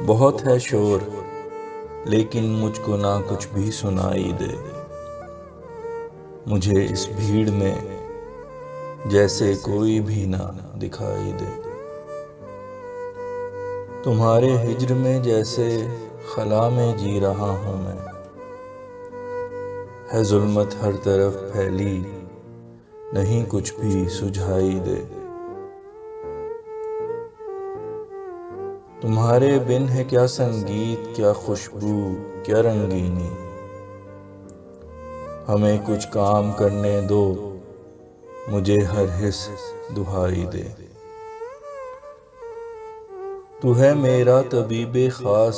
बहुत है शोर लेकिन मुझको ना कुछ भी सुनाई दे। मुझे इस भीड़ में जैसे कोई भी ना दिखाई दे। तुम्हारे हिज्र में जैसे खला में जी रहा हूँ मैं। है जुल्मत हर तरफ फैली, नहीं कुछ भी सुझाई दे। तुम्हारे बिन है क्या संगीत, क्या खुशबू, क्या रंगीनी। हमें कुछ काम करने दो, मुझे हर हिस्स दुहाई दे। तू है मेरा तबीबे खास,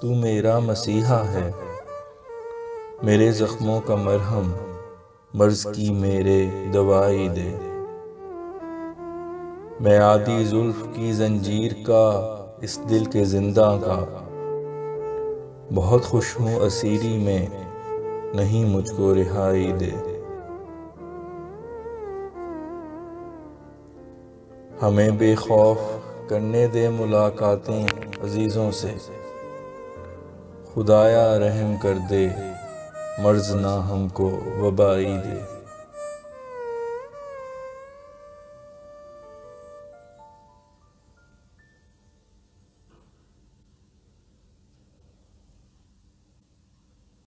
तू मेरा मसीहा है। मेरे जख्मों का मरहम, मर्ज की मेरे दवाई दे। मैं आदि जुल्फ की जंजीर का, इस दिल के जिंदा का। बहुत खुश हूँ असीरी में, नहीं मुझको रिहाई दे। हमें बेखौफ करने दे मुलाकातें अजीज़ों से। खुदाया रहम कर दे, मर्ज ना हमको वबाई दे।